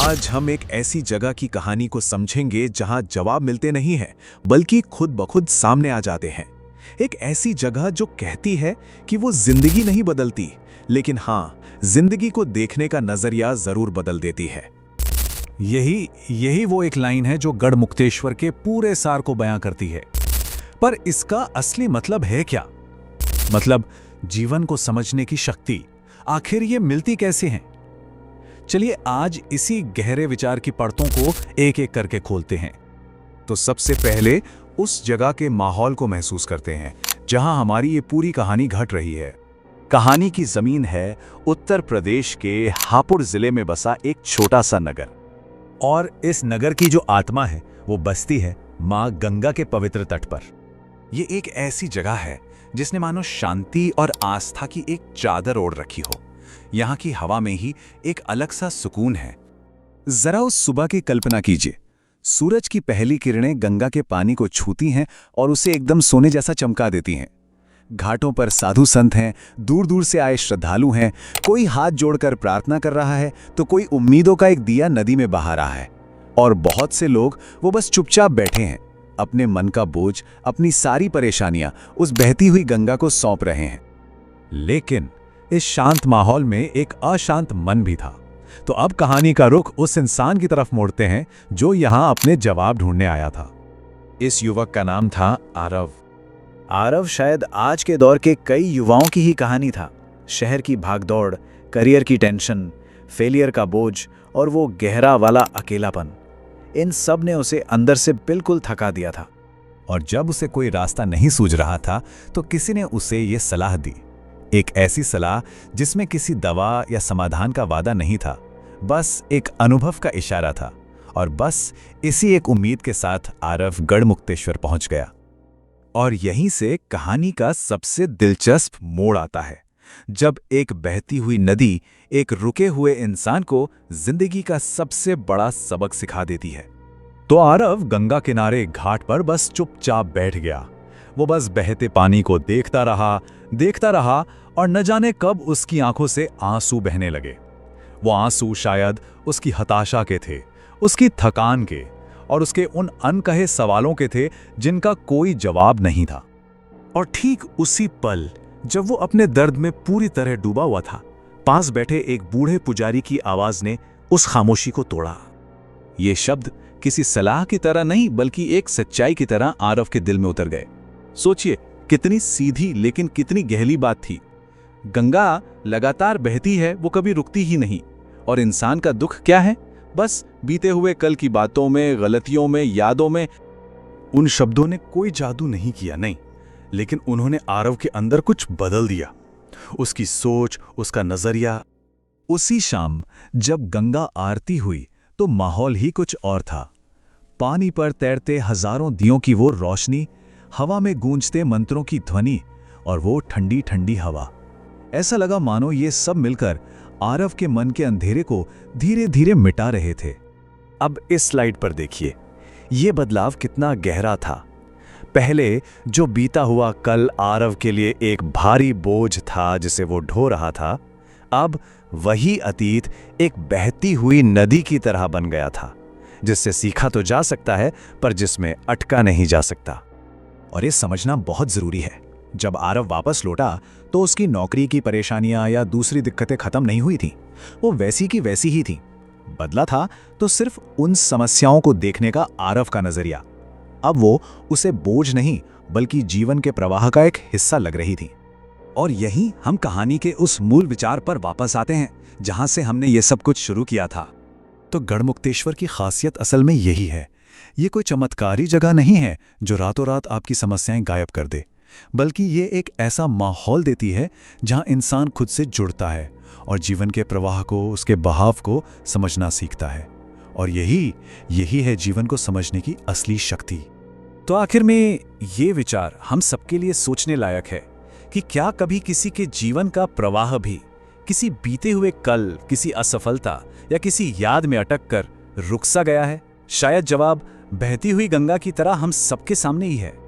आज हम एक ऐसी जगह की कहानी को समझेंगे जहां जवाब मिलते नहीं हैं, बल्कि खुद ब खुद सामने आ जाते हैं। एक ऐसी जगह जो कहती है कि वो जिंदगी नहीं बदलती, लेकिन हाँ, जिंदगी को देखने का नजरिया जरूर बदल देती है। यही वो एक लाइन है जो गढ़मुक्तेश्वर के पूरे सार को बयां करती है। पर इसका असली मतलब है क्या? मतलब जीवन को समझने की शक्ति आखिर ये मिलती कैसे है? चलिए आज इसी गहरे विचार की परतों को एक एक करके खोलते हैं। तो सबसे पहले उस जगह के माहौल को महसूस करते हैं जहां हमारी ये पूरी कहानी घट रही है। कहानी की जमीन है उत्तर प्रदेश के हापुड़ जिले में बसा एक छोटा सा नगर। और इस नगर की जो आत्मा है वो बसती है मां गंगा के पवित्र तट पर। ये एक ऐसी जगह है जिसने मानो शांति और आस्था की एक चादर ओढ़ रखी हो। यहाँ की हवा में ही एक अलग सा सुकून है। जरा उस सुबह की कल्पना कीजिए। सूरज की पहली किरणें गंगा के पानी को छूती हैं और उसे एकदम सोने जैसा चमका देती हैं। घाटों पर साधु संत हैं, दूर दूर से आए श्रद्धालु हैं। कोई हाथ जोड़कर प्रार्थना कर रहा है तो कोई उम्मीदों का एक दिया नदी में बहा रहा है। और बहुत से लोग वो बस चुपचाप बैठे हैं, अपने मन का बोझ, अपनी सारी परेशानियां उस बहती हुई गंगा को सौंप रहे हैं। लेकिन इस शांत माहौल में एक अशांत मन भी था। तो अब कहानी का रुख उस इंसान की तरफ मोड़ते हैं जो यहां अपने जवाब ढूंढने आया था। इस युवक का नाम था आरव। आरव शायद आज के दौर के कई युवाओं की ही कहानी था। शहर की भागदौड़, करियर की टेंशन, फेलियर का बोझ और वो गहरा वाला अकेलापन, इन सब ने उसे अंदर से बिल्कुल थका दिया था। और जब उसे कोई रास्ता नहीं सूझ रहा था तो किसी ने उसे ये सलाह दी। एक ऐसी सलाह जिसमें किसी दवा या समाधान का वादा नहीं था, बस एक अनुभव का इशारा था। और बस इसी एक उम्मीद के साथ आरव गढ़मुक्तेश्वर पहुंच गया। और यहीं से कहानी का सबसे दिलचस्प मोड़ आता है, जब एक बहती हुई नदी एक रुके हुए इंसान को जिंदगी का सबसे बड़ा सबक सिखा देती है। तो आरव गंगा किनारे घाट पर बस चुपचाप बैठ गया। वो बस बहते पानी को देखता रहा और न जाने कब उसकी आंखों से आंसू बहने लगे। वो आंसू शायद उसकी हताशा के थे, उसकी थकान के और उसके उन अनकहे सवालों के थे जिनका कोई जवाब नहीं था। और ठीक उसी पल जब वो अपने दर्द में पूरी तरह डूबा हुआ था, पास बैठे एक बूढ़े पुजारी की आवाज ने उस खामोशी को तोड़ा। ये शब्द किसी सलाह की तरह नहीं, बल्कि एक सच्चाई की तरह आरव के दिल में उतर गए। सोचिए, कितनी सीधी लेकिन कितनी गहरी बात थी। गंगा लगातार बहती है, वो कभी रुकती ही नहीं। और इंसान का दुख क्या है? बस बीते हुए कल की बातों में, गलतियों में, यादों में। उन शब्दों ने कोई जादू नहीं किया, नहीं, लेकिन उन्होंने आरव के अंदर कुछ बदल दिया। उसकी सोच, उसका नजरिया। उसी शाम जब गंगा आरती हुई तो माहौल ही कुछ और था। पानी पर तैरते हजारों दियों की वो रोशनी, हवा में गूंजते मंत्रों की ध्वनि और वो ठंडी ठंडी हवा। ऐसा लगा मानो ये सब मिलकर आरव के मन के अंधेरे को धीरे धीरे मिटा रहे थे। अब इस स्लाइड पर देखिए, ये बदलाव कितना गहरा था। पहले जो बीता हुआ कल आरव के लिए एक भारी बोझ था जिसे वो ढो रहा था, अब वही अतीत एक बहती हुई नदी की तरह बन गया था, जिससे सीखा तो जा सकता है पर जिसमें अटका नहीं जा सकता। और ये समझना बहुत जरूरी है, जब आरव वापस लौटा तो उसकी नौकरी की परेशानियां या दूसरी दिक्कतें खत्म नहीं हुई थीं। वो वैसी की वैसी ही थी। बदला था तो सिर्फ उन समस्याओं को देखने का आरव का नजरिया। अब वो उसे बोझ नहीं, बल्कि जीवन के प्रवाह का एक हिस्सा लग रही थी। और यहीं हम कहानी के उस मूल विचार पर वापस आते हैं जहां से हमने ये सब कुछ शुरू किया था। तो गढ़मुक्तेश्वर की खासियत असल में यही है। ये कोई चमत्कारी जगह नहीं है जो रातों रात आपकी समस्याएं गायब कर दे, बल्कि ये एक ऐसा माहौल देती है जहां इंसान खुद से जुड़ता है और जीवन के प्रवाह को, उसके बहाव को समझना सीखता है। और यही है जीवन को समझने की असली शक्ति। तो आखिर में ये विचार हम सबके लिए सोचने लायक है कि क्या कभी किसी के जीवन का प्रवाह भी किसी बीते हुए कल, किसी असफलता या किसी याद में अटक कर रुक सा गया है? शायद जवाब बहती हुई गंगा की तरह हम सबके सामने ही है।